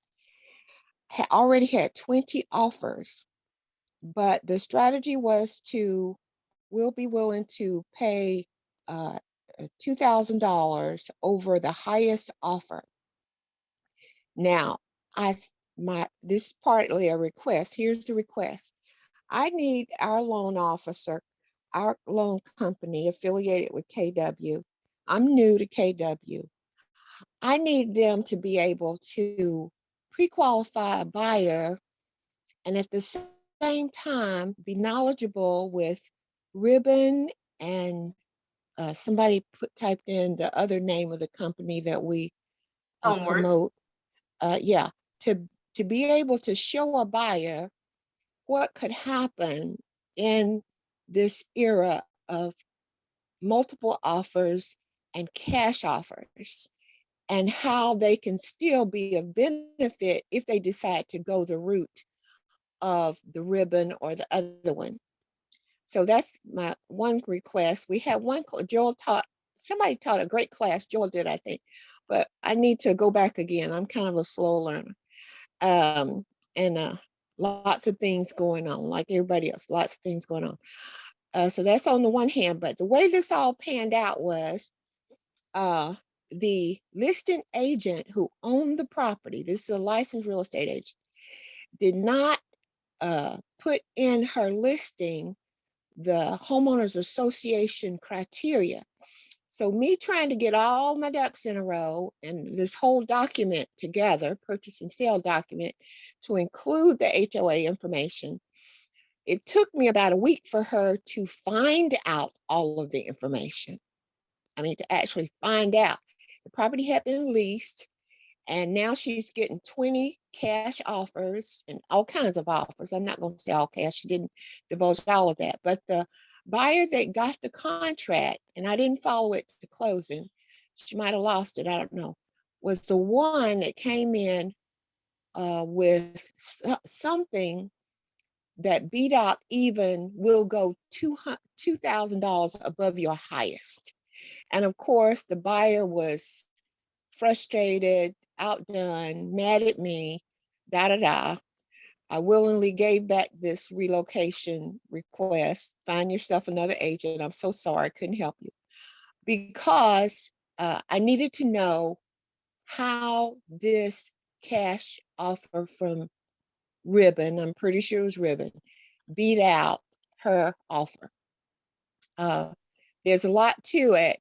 already had 20 offers. But the strategy was we'll be willing to pay $2,000 over the highest offer. Now, this is partly a request. Here's the request. I need our loan officer, our loan company affiliated with KW. I'm new to KW. I need them to be able to pre-qualify a buyer and at the same time be knowledgeable with Ribbon and somebody typed in the other name of the company that we promote. Yeah, to be able to show a buyer what could happen in this era of multiple offers and cash offers, and how they can still be of benefit if they decide to go the route of the Ribbon or the other one. So that's my one request. We had somebody taught a great class, Joel did, I think, but I need to go back again. I'm kind of a slow learner. And lots of things going on, like everybody else, lots of things going on. So that's on the one hand, but the way this all panned out was the listing agent who owned the property, this is a licensed real estate agent, did not put in her listing the homeowners association criteria. So me trying to get all my ducks in a row and this whole document together, purchase and sale document, to include the HOA information, it took me about a week for her to find out all of the information. I mean, to actually find out. The property had been leased, and now she's getting 20 cash offers and all kinds of offers. I'm not going to say all cash. She didn't divulge all of that. But the buyer that got the contract, and I didn't follow it to closing, she might have lost it, I don't know, was the one that came in with something that beat out even will go $2,000 above your highest. And of course, the buyer was frustrated, outdone, mad at me, da-da-da. I willingly gave back this relocation request. Find yourself another agent. I'm so sorry, I couldn't help you. Because I needed to know how this cash offer from Ribbon, I'm pretty sure it was Ribbon, beat out her offer. There's a lot to it,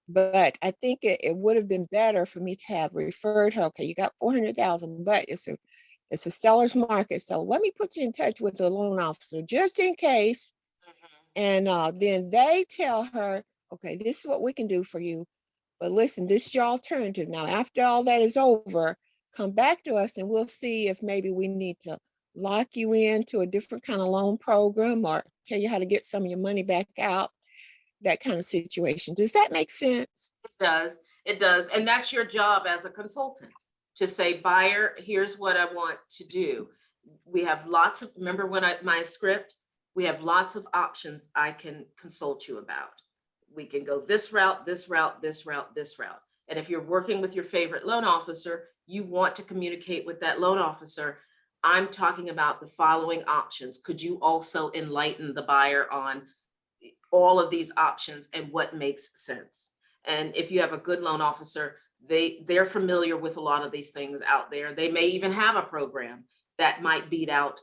but I think it would have been better for me to have referred her. Okay, you got 400,000, but it's a seller's market. So let me put you in touch with the loan officer just in case. And then they tell her, okay, this is what we can do for you. But listen, this is your alternative. Now, after all that is over, come back to us and we'll see if maybe we need to lock you into a different kind of loan program or tell you how to get some of your money back out, that kind of situation. Does that make sense? It does. It does. And that's your job as a consultant, to say, buyer, here's what I want to do. we have lots of, remember when my script, we have lots of options I can consult you about. We can go this route, this route, this route, this route. And if you're working with your favorite loan officer, you want to communicate with that loan officer. I'm talking about the following options. Could you also enlighten the buyer on all of these options and what makes sense? And if you have a good loan officer, they're familiar with a lot of these things out there. They may even have a program that might beat out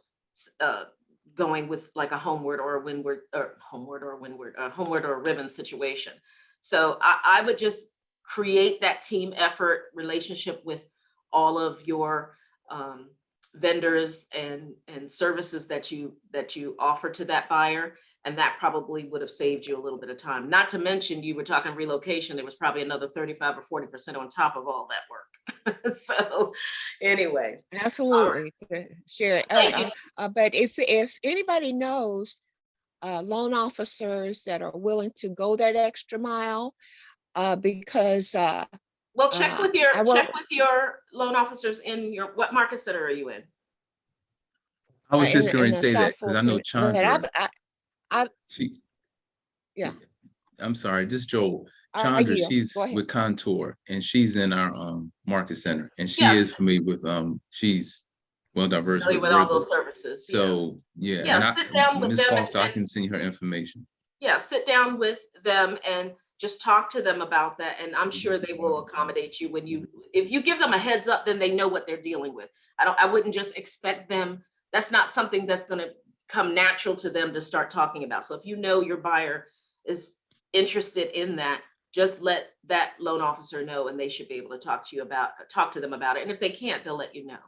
going with like a homeward or a windward, or homeward or a windward, homeward or a ribbon situation. So I would just create that team effort relationship with all of your vendors and services that you offer to that buyer. And that probably would have saved you a little bit of time. Not to mention, you were talking relocation, there was probably another 35 or 40% on top of all that work. So anyway. Absolutely, Sherry. But if anybody knows loan officers that are willing to go that extra mile, because well, check with your loan officers in your, what market center are you in? I was just going to in say that South because I know Fulton. Chandra. Yeah. I'm sorry, this is Joel. I Chandra, yield. she's Go ahead. with Contour, and she's in our market center, and she Yeah. is familiar with she's well diverse Familiar with all those services. So yeah, Yeah, and sit down with Ms. them Foster, I and- can send you her information. Yeah, sit down with them and just talk to them about that. And I'm sure they will accommodate you if you give them a heads up, then they know what they're dealing with. I wouldn't just expect them. That's not something that's going to come natural to them to start talking about. So if you know your buyer is interested in that, just let that loan officer know, and they should be able to talk to them about it. And if they can't, they'll let you know.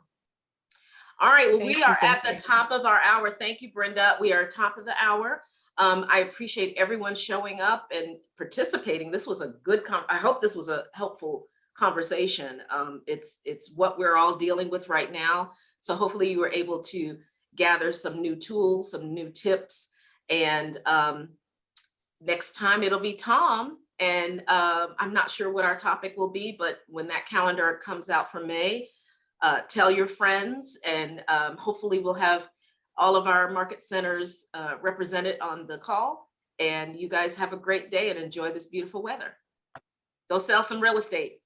All right, well, we are at the top of our hour. Thank you, Brenda. We are top of the hour. I appreciate everyone showing up and participating. This was a good I hope this was a helpful conversation. It's what we're all dealing with right now. So hopefully you were able to gather some new tools, some new tips. And next time it'll be Tom. And I'm not sure what our topic will be, but when that calendar comes out for May, tell your friends, and hopefully we'll have all of our market centers represented on the call. And you guys have a great day and enjoy this beautiful weather. Go sell some real estate.